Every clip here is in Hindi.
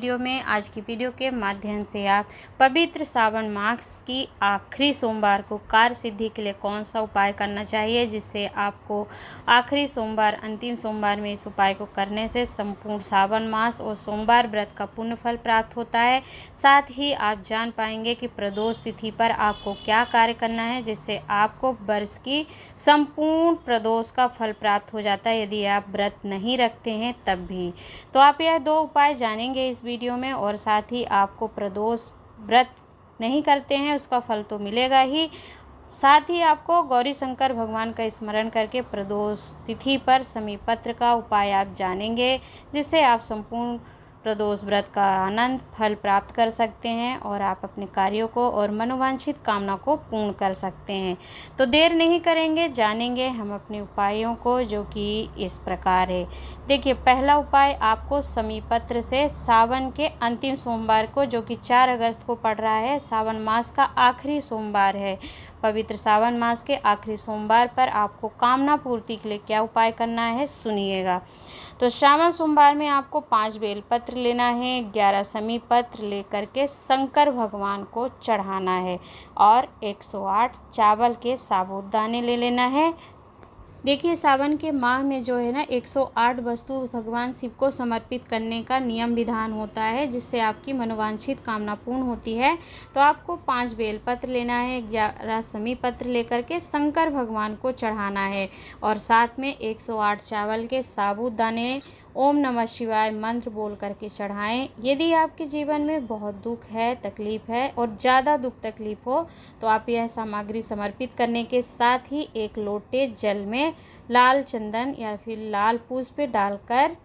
वीडियो में आज की वीडियो के माध्यम से आप पवित्र सावन मास की आखिरी सोमवार को कार्य सिद्धि के लिए कौन सा उपाय करना चाहिए, जिससे आपको आखिरी सोमवार अंतिम सोमवार में इस उपाय को करने से संपूर्ण सावन मास और सोमवार व्रत का पुण्य फल प्राप्त होता है। साथ ही आप जान पाएंगे कि प्रदोष तिथि पर आपको क्या कार्य करना है, जिससे आपको वर्ष की संपूर्ण प्रदोष का फल प्राप्त हो जाता है यदि आप व्रत नहीं रखते हैं तब भी। तो आप यह दो उपाय जानेंगे इस वीडियो में, और साथ ही आपको प्रदोष व्रत नहीं करते हैं उसका फल तो मिलेगा ही, साथ ही आपको गौरी शंकर भगवान का स्मरण करके प्रदोष तिथि पर समीपत्र का उपाय आप जानेंगे, जिससे आप संपूर्ण प्रदोष व्रत का आनंद फल प्राप्त कर सकते हैं और आप अपने कार्यों को और मनोवांछित कामना को पूर्ण कर सकते हैं। तो देर नहीं करेंगे, जानेंगे हम अपने उपायों को, जो कि इस प्रकार है। देखिए, पहला उपाय आपको समीपत्र से सावन के अंतिम सोमवार को, जो कि 4 अगस्त को पड़ रहा है, सावन मास का आखिरी सोमवार है। पवित्र सावन मास के आखिरी सोमवार पर आपको कामना पूर्ति के लिए क्या उपाय करना है, सुनिएगा। तो श्रावण सोमवार में आपको 5 बेलपत्र लेना है, 11 समीपत्र लेकर के शंकर भगवान को चढ़ाना है और 108 चावल के साबूदाने ले लेना है। देखिए, सावन के माह में जो है ना 108 वस्तु भगवान शिव को समर्पित करने का नियम विधान होता है, जिससे आपकी मनोवांछित कामना पूर्ण होती है। तो आपको 5 बेलपत्र लेना है, 11 समीपत्र लेकर के शंकर भगवान को चढ़ाना है और साथ में 108 चावल के साबूदाने ओम नमः शिवाय मंत्र बोल करके चढ़ाएं। यदि आपके जीवन में बहुत दुख है, तकलीफ है और ज़्यादा दुख तकलीफ हो, तो आप यह सामग्री समर्पित करने के साथ ही 1 लोटे जल में लाल चंदन या फिर लाल पुष्प डालकर,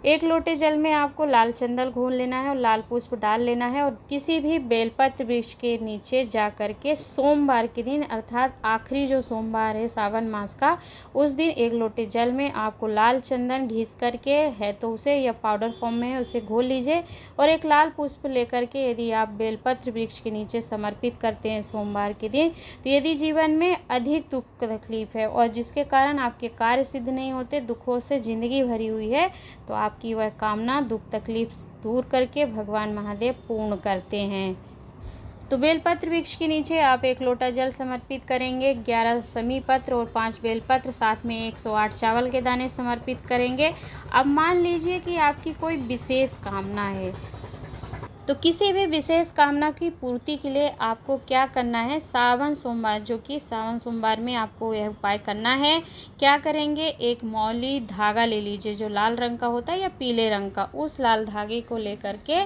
1 लोटे जल में आपको लाल चंदन घोल लेना है और लाल पुष्प डाल लेना है और किसी भी बेलपत्र वृक्ष के नीचे जा कर के सोमवार के दिन, अर्थात आखिरी जो सोमवार है सावन मास का, उस दिन 1 लोटे जल में आपको लाल चंदन घिस करके है तो उसे, या पाउडर फॉर्म में है उसे घोल लीजिए और 1 लाल पुष्प लेकर के यदि आप बेलपत्र वृक्ष के नीचे समर्पित करते हैं सोमवार के दिन, तो यदि जीवन में अधिक दुख तकलीफ है और जिसके कारण आपके कार्य सिद्ध नहीं होते, दुखों से ज़िंदगी भरी हुई है, तो आपकी वह कामना दुख तकलीफ दूर करके भगवान महादेव पूर्ण करते हैं। तो बेलपत्र वृक्ष के नीचे आप 1 लोटा जल समर्पित करेंगे, 11 समीपत्र और 5 बेलपत्र, साथ में 108 चावल के दाने समर्पित करेंगे। अब मान लीजिए कि आपकी कोई विशेष कामना है, तो किसी भी विशेष कामना की पूर्ति के लिए आपको क्या करना है, सावन सोमवार, जो कि सावन सोमवार में आपको यह उपाय करना है। क्या करेंगे, 1 मौली धागा ले लीजिए जो लाल रंग का होता है या पीले रंग का, उस लाल धागे को लेकर के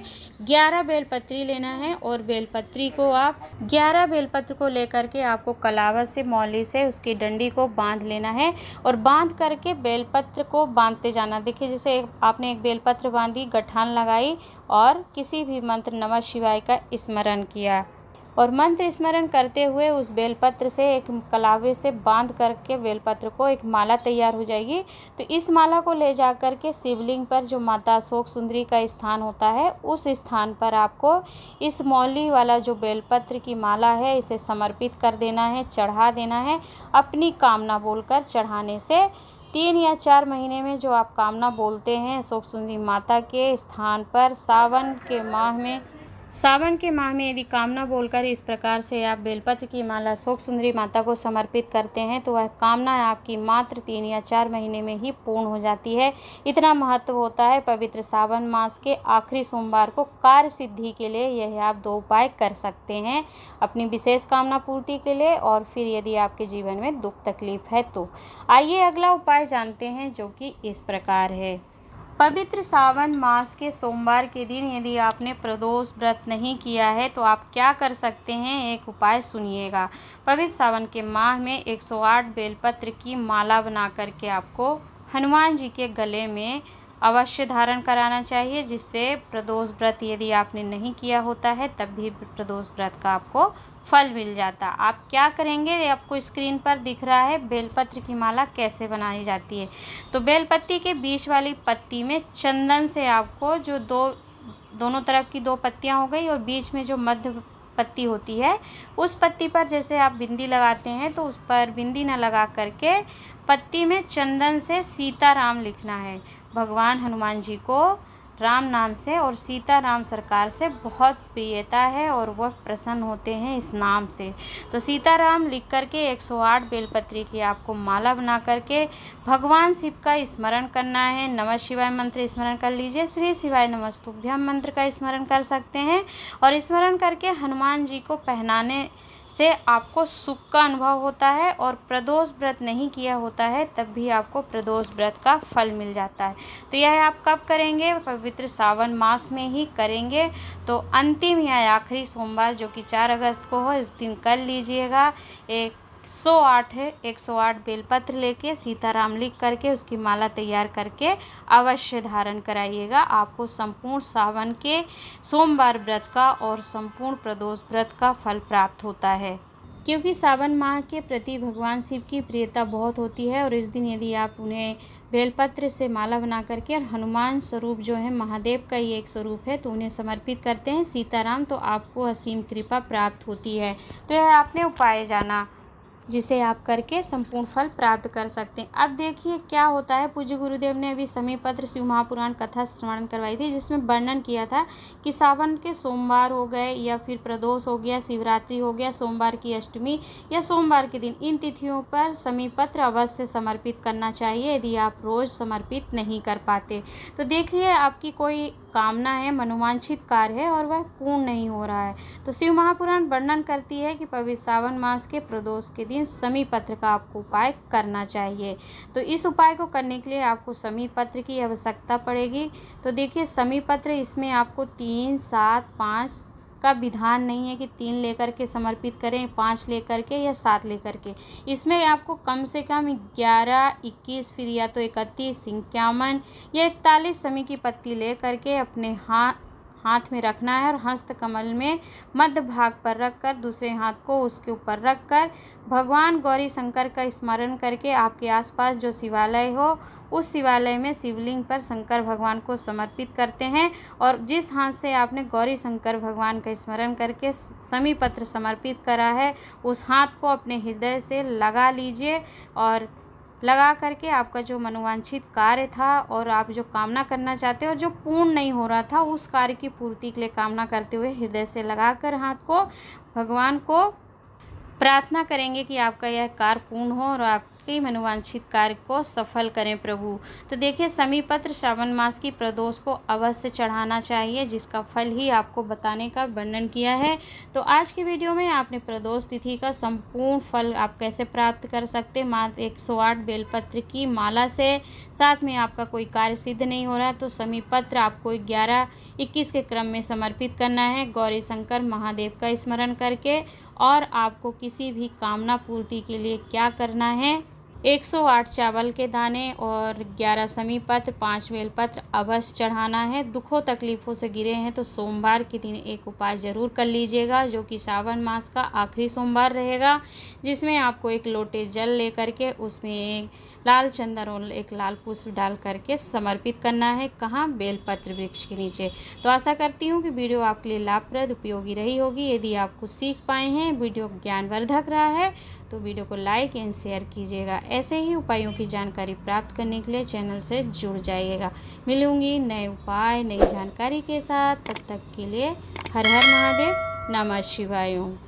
11 बेलपत्री लेना है और बेलपत्री को आप 11 बेलपत्र को लेकर के आपको कलावत से, मौली से उसकी डंडी को बांध लेना है और बांध करके बेलपत्र को बांधते जाना। देखिए, जैसे आपने 1 बेलपत्र बांधी, गठान लगाई और किसी भी मंत्र नमः शिवाय का स्मरण किया और मंत्र स्मरण करते हुए उस बेलपत्र से एक कलावे से बांध करके बेलपत्र को एक माला तैयार हो जाएगी। तो इस माला को ले जा कर के शिवलिंग पर, जो माता अशोक सुंदरी का स्थान होता है, उस स्थान पर आपको इस मौली वाला जो बेलपत्र की माला है इसे समर्पित कर देना है, चढ़ा देना है। अपनी कामना बोलकर चढ़ाने से 3 या 4 महीने में जो आप कामना बोलते हैं अशोक सुंदरी माता के स्थान पर, सावन के माह में यदि कामना बोलकर इस प्रकार से आप बेलपत्र की माला अशोक सुंदरी माता को समर्पित करते हैं, तो वह कामना आपकी मात्र 3 या 4 महीने में ही पूर्ण हो जाती है। इतना महत्व होता है पवित्र सावन मास के आखिरी सोमवार को कार्य सिद्धि के लिए। यह आप 2 उपाय कर सकते हैं अपनी विशेष कामना पूर्ति के लिए, और फिर यदि आपके जीवन में दुख तकलीफ है तो। आइए अगला उपाय जानते हैं, जो कि इस प्रकार है। पवित्र सावन मास के सोमवार के दिन यदि आपने प्रदोष व्रत नहीं किया है, तो आप क्या कर सकते हैं, एक उपाय सुनिएगा। पवित्र सावन के माह में 108 बेलपत्र की माला बना करके आपको हनुमान जी के गले में अवश्य धारण कराना चाहिए, जिससे प्रदोष व्रत यदि आपने नहीं किया होता है तब भी प्रदोष व्रत का आपको फल मिल जाता। आप क्या करेंगे, आपको स्क्रीन पर दिख रहा है बेलपत्र की माला कैसे बनाई जाती है। तो बेलपत्ती के बीच वाली पत्ती में चंदन से आपको, जो दोनों तरफ की 2 पत्तियां हो गई और बीच में जो मध्य पत्ती होती है, उस पत्ती पर जैसे आप बिंदी लगाते हैं, तो उस पर बिंदी न लगा करके पत्ती में चंदन से सीताराम लिखना है। भगवान हनुमान जी को राम नाम से और सीता राम सरकार से बहुत प्रियता है और वह प्रसन्न होते हैं इस नाम से। तो सीताराम लिख करके 108 बेलपत्री की आपको माला बना करके भगवान शिव का स्मरण करना है। नमः शिवाय मंत्र स्मरण कर लीजिए, श्री शिवाय नमस्तुभ्यम मंत्र का स्मरण कर सकते हैं और स्मरण करके हनुमान जी को पहनाने से आपको सुख का अनुभव होता है और प्रदोष व्रत नहीं किया होता है तब भी आपको प्रदोष व्रत का फल मिल जाता है। तो यह आप कब करेंगे? पवित्र सावन मास में ही करेंगे। तो अंतिम या आखिरी सोमवार जो कि 4 अगस्त को हो इस दिन कर लीजिएगा। 108 बेलपत्र लेके सीताराम लिख करके उसकी माला तैयार करके अवश्य धारण कराइएगा। आपको संपूर्ण सावन के सोमवार व्रत का और संपूर्ण प्रदोष व्रत का फल प्राप्त होता है। क्योंकि सावन माह के प्रति भगवान शिव की प्रियता बहुत होती है और इस दिन यदि आप उन्हें बेलपत्र से माला बना करके और हनुमान स्वरूप जो है महादेव का ही एक स्वरूप है तो उन्हें समर्पित करते हैं सीताराम, तो आपको असीम कृपा प्राप्त होती है। तो यह आपने उपाय जाना जिसे आप करके संपूर्ण फल प्राप्त कर सकते हैं। अब देखिए क्या होता है। पूज्य गुरुदेव ने अभी समी पत्र शिव महापुराण कथा श्रवण करवाई थी जिसमें वर्णन किया था कि सावन के सोमवार हो गए या फिर प्रदोष हो गया, शिवरात्रि हो गया, सोमवार की अष्टमी या सोमवार के दिन, इन तिथियों पर समी पत्र अवश्य समर्पित करना चाहिए यदि आप रोज समर्पित नहीं कर पाते। तो देखिए आपकी कोई कामना है, मनोवांछित कार्य है और वह पूर्ण नहीं हो रहा है तो शिव महापुराण वर्णन करती है कि पवित्र सावन मास के प्रदोष के दिन समी पत्र का आपको उपाय करना चाहिए। तो इस उपाय को करने के लिए आपको समी पत्र की आवश्यकता पड़ेगी। तो देखिए समी पत्र, इसमें आपको 3, 7, 5 का विधान नहीं है कि 3 लेकर के समर्पित करें, 5 लेकर के या 7 लेकर के। इसमें आपको कम से कम 11, 21 फिर या तो 31, 51 या 41 समी की पत्ती ले करके अपने हाथ में रखना है और हस्त कमल में मध्य भाग पर रखकर दूसरे हाथ को उसके ऊपर रखकर भगवान गौरी शंकर का स्मरण करके आपके आसपास जो शिवालय हो उस शिवालय में शिवलिंग पर शंकर भगवान को समर्पित करते हैं और जिस हाथ से आपने गौरी शंकर भगवान का स्मरण करके समी पत्र समर्पित करा है उस हाथ को अपने हृदय से लगा लीजिए और लगा करके आपका जो मनोवांछित कार्य था और आप जो कामना करना चाहते हो और जो पूर्ण नहीं हो रहा था उस कार्य की पूर्ति के लिए कामना करते हुए हृदय से लगाकर हाथ को भगवान को प्रार्थना करेंगे कि आपका यह कार्य पूर्ण हो और आपके मनोवांछित कार्य को सफल करें प्रभु। तो देखिए समी पत्र श्रावण मास की प्रदोष को अवश्य चढ़ाना चाहिए जिसका फल ही आपको बताने का वर्णन किया है। तो आज की वीडियो में आपने प्रदोष तिथि का संपूर्ण फल आप कैसे प्राप्त कर सकते हैं मात्र 108 बेलपत्र की माला से, साथ में आपका कोई कार्य सिद्ध नहीं हो रहा है तो समी पत्र आपको 11, 21 के क्रम में समर्पित करना है गौरी शंकर महादेव का स्मरण करके। और आपको किसी भी कामना पूर्ति के लिए क्या करना है, 108 चावल के दाने और 11 समी पत्र, 5 बेलपत्र अवश्य चढ़ाना है। दुखों तकलीफ़ों से घिरे हैं तो सोमवार के दिन एक उपाय ज़रूर कर लीजिएगा जो कि सावन मास का आखिरी सोमवार रहेगा, जिसमें आपको एक लोटे जल लेकर के उसमें एक लाल चंदन और एक लाल पुष्प डाल करके समर्पित करना है। कहाँ? बेलपत्र वृक्ष के नीचे। तो आशा करती हूँ कि वीडियो आपके लिए लाभप्रद उपयोगी रही होगी। यदि आप कुछ सीख पाए हैं, वीडियो ज्ञानवर्धक रहा है तो वीडियो को लाइक एंड शेयर कीजिएगा। ऐसे ही उपायों की जानकारी प्राप्त करने के लिए चैनल से जुड़ जाइएगा। मिलूंगी नए उपाय, नई जानकारी के साथ। तब तक के लिए हर हर महादेव, नमः शिवाय।